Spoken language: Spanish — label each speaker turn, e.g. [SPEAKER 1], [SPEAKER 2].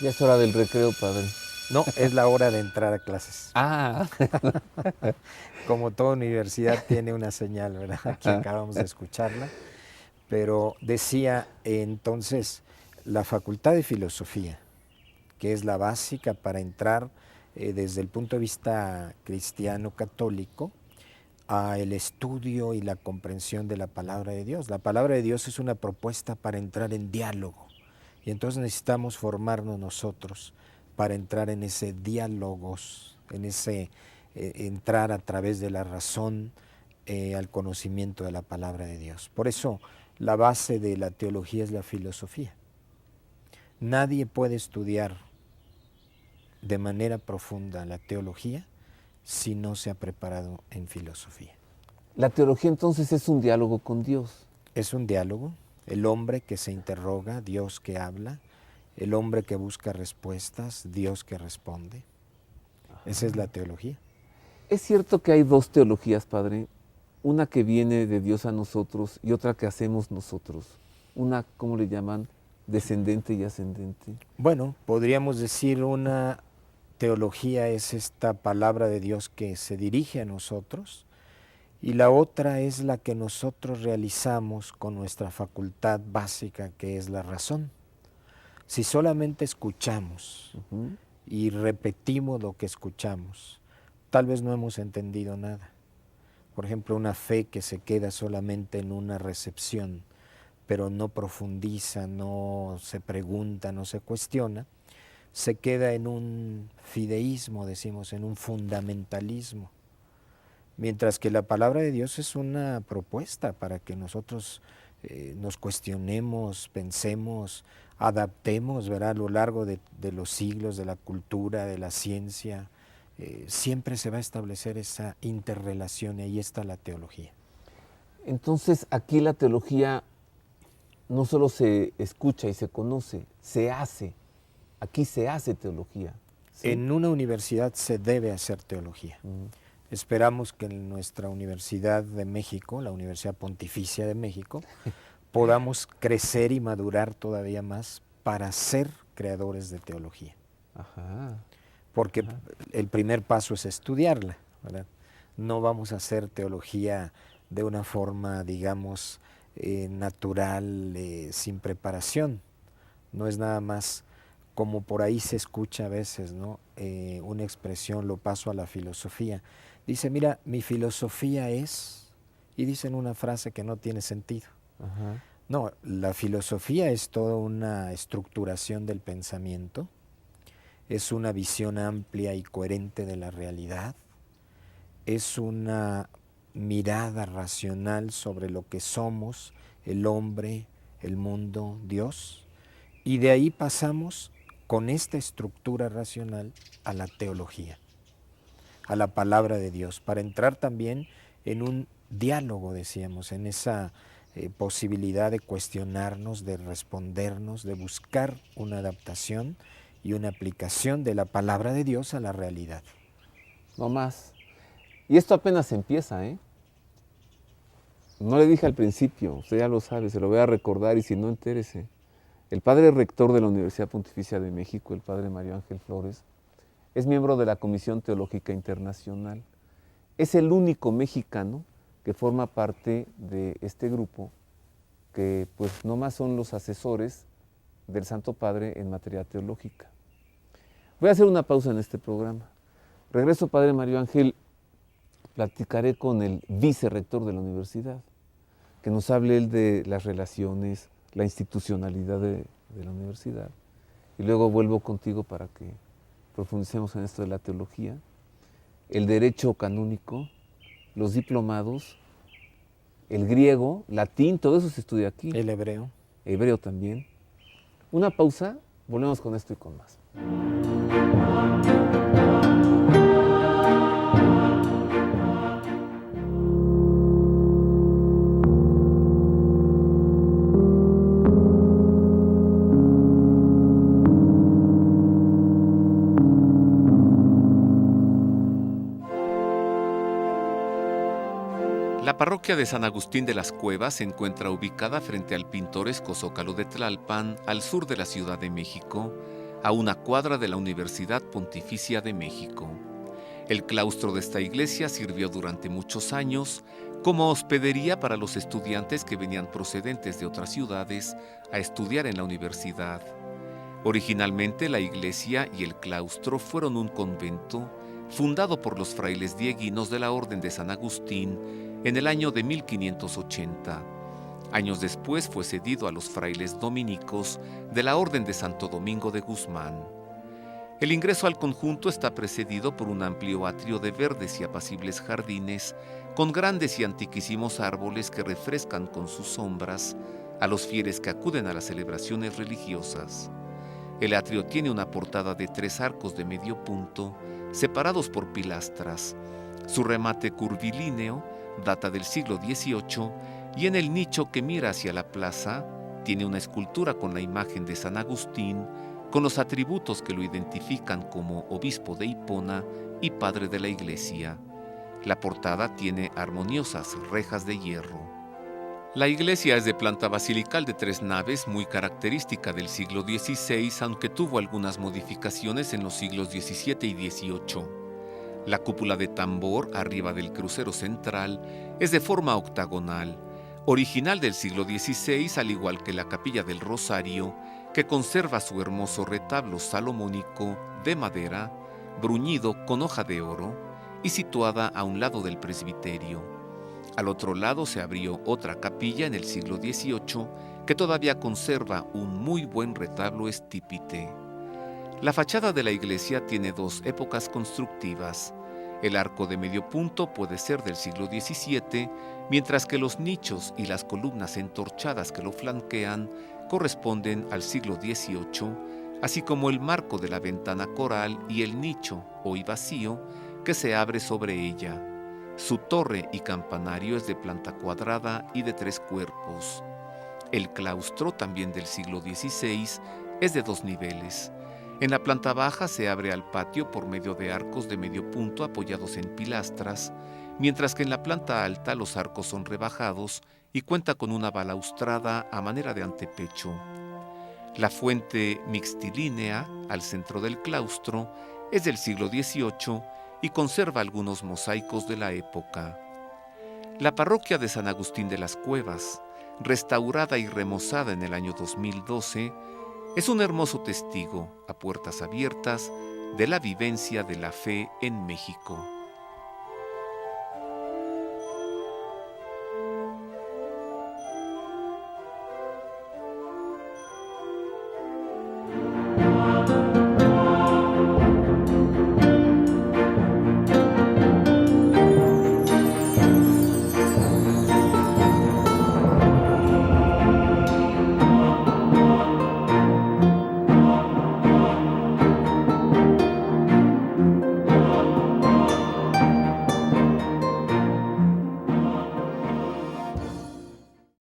[SPEAKER 1] Ya es hora del recreo, padre.
[SPEAKER 2] No, es la hora de entrar a clases.
[SPEAKER 1] Ah,
[SPEAKER 2] Como toda universidad tiene una señal, ¿verdad? Aquí acabamos de escucharla. Pero decía entonces, la Facultad de Filosofía, que es la básica para entrar desde el punto de vista cristiano católico a el estudio y la comprensión de la palabra de Dios. La palabra de Dios es una propuesta para entrar en diálogo. Y entonces necesitamos formarnos nosotros para entrar en ese diálogos, en ese entrar a través de la razón al conocimiento de la palabra de Dios. Por eso la base de la teología es la filosofía. Nadie puede estudiar de manera profunda la teología si no se ha preparado en filosofía.
[SPEAKER 1] la teología entonces es un diálogo con Dios.
[SPEAKER 2] Es un diálogo, el hombre que se interroga, Dios que habla, el hombre que busca respuestas, Dios que responde. Esa es la teología.
[SPEAKER 1] Es cierto que hay dos teologías, padre. Una que viene de Dios a nosotros y otra que hacemos nosotros. Una, ¿cómo le llaman? Descendente y ascendente.
[SPEAKER 2] Bueno, podríamos decir una teología es esta palabra de Dios que se dirige a nosotros y la otra es la que nosotros realizamos con nuestra facultad básica que es la razón. Si solamente escuchamos y repetimos lo que escuchamos, tal vez no hemos entendido nada. Por ejemplo, una fe que se queda solamente en una recepción, pero no profundiza, no se pregunta, no se cuestiona, se queda en un fideísmo, decimos, en un fundamentalismo. Mientras que la palabra de Dios es una propuesta para que nosotros nos cuestionemos, pensemos, adaptemos, ¿verdad? A lo largo de los siglos, de la cultura, de la ciencia, siempre se va a establecer esa interrelación y ahí está la teología.
[SPEAKER 1] Entonces aquí la teología no solo se escucha y se conoce, se hace. Aquí se hace teología. ¿Sí?
[SPEAKER 2] En una universidad se debe hacer teología. Esperamos que en nuestra Universidad de México, la Universidad Pontificia de México, podamos crecer y madurar todavía más para ser creadores de teología.
[SPEAKER 1] Ajá.
[SPEAKER 2] Porque el primer paso es estudiarla, ¿verdad? No vamos a hacer teología de una forma, digamos, natural, sin preparación. No es nada más como por ahí se escucha a veces, ¿no? Una expresión, lo paso a la filosofía. Dice, mira, mi filosofía es, y dicen una frase que no tiene sentido.
[SPEAKER 1] Ajá.
[SPEAKER 2] No, la filosofía es toda una estructuración del pensamiento, es una visión amplia y coherente de la realidad, es una mirada racional sobre lo que somos, el hombre, el mundo, Dios, y de ahí pasamos con esta estructura racional a la teología, a la palabra de Dios, para entrar también en un diálogo, decíamos, en esa posibilidad de cuestionarnos, de respondernos, de buscar una adaptación y una aplicación de la palabra de Dios a la realidad.
[SPEAKER 1] No más. Y esto apenas empieza, ¿eh? No le dije al principio, usted ya lo sabe, se lo voy a recordar y si no, entérese. El padre rector de la Universidad Pontificia de México, el padre Mario Ángel Flores, es miembro de la Comisión Teológica Internacional. Es el único mexicano que forma parte de este grupo que pues nomás son los asesores del Santo Padre en materia teológica. Voy a hacer una pausa en este programa. Regreso, padre Mario Ángel, platicaré con el vicerrector de la universidad, que nos hable él de las relaciones, la institucionalidad de la universidad. Y luego vuelvo contigo para que profundicemos en esto de la teología, el derecho canónico, los diplomados, el griego, latín, todo eso se estudia aquí.
[SPEAKER 2] El hebreo.
[SPEAKER 1] Hebreo también. Una pausa, volvemos con esto y con más.
[SPEAKER 3] La parroquia de San Agustín de las Cuevas se encuentra ubicada frente al pintoresco Zócalo de Tlalpan, al sur de la Ciudad de México, a una cuadra de la Universidad Pontificia de México. El claustro de esta iglesia sirvió durante muchos años como hospedería para los estudiantes que venían procedentes de otras ciudades a estudiar en la universidad. Originalmente la iglesia y el claustro fueron un convento fundado por los frailes dieguinos de la Orden de San Agustín en el año de 1580. Años después fue cedido a los frailes dominicos de la Orden de Santo Domingo de Guzmán. El ingreso al conjunto está precedido por un amplio atrio de verdes y apacibles jardines con grandes y antiquísimos árboles que refrescan con sus sombras a los fieles que acuden a las celebraciones religiosas. El atrio tiene una portada de 3 arcos de medio punto, separados por pilastras. Su remate curvilíneo data del siglo XVIII y en el nicho que mira hacia la plaza tiene una escultura con la imagen de San Agustín, con los atributos que lo identifican como obispo de Hipona y padre de la iglesia. La portada tiene armoniosas rejas de hierro. La iglesia es de planta basilical de 3 naves, muy característica del siglo XVI, aunque tuvo algunas modificaciones en los siglos XVII y XVIII. La cúpula de tambor, arriba del crucero central, es de forma octagonal, original del siglo XVI, al igual que la capilla del Rosario, que conserva su hermoso retablo salomónico de madera, bruñido con hoja de oro y situada a un lado del presbiterio. Al otro lado se abrió otra capilla en el siglo XVIII que todavía conserva un muy buen retablo estípite. La fachada de la iglesia tiene 2 épocas constructivas. El arco de medio punto puede ser del siglo XVII, mientras que los nichos y las columnas entorchadas que lo flanquean corresponden al siglo XVIII, así como el marco de la ventana coral y el nicho, hoy vacío, que se abre sobre ella. Su torre y campanario es de planta cuadrada y de 3 cuerpos. El claustro, también del siglo XVI, es de 2 niveles. En la planta baja se abre al patio por medio de arcos de medio punto apoyados en pilastras, mientras que en la planta alta los arcos son rebajados y cuenta con una balaustrada a manera de antepecho. La fuente mixtilínea, al centro del claustro, es del siglo XVIII y conserva algunos mosaicos de la época. La parroquia de San Agustín de las Cuevas, restaurada y remozada en el año 2012, es un hermoso testigo, a puertas abiertas, de la vivencia de la fe en México.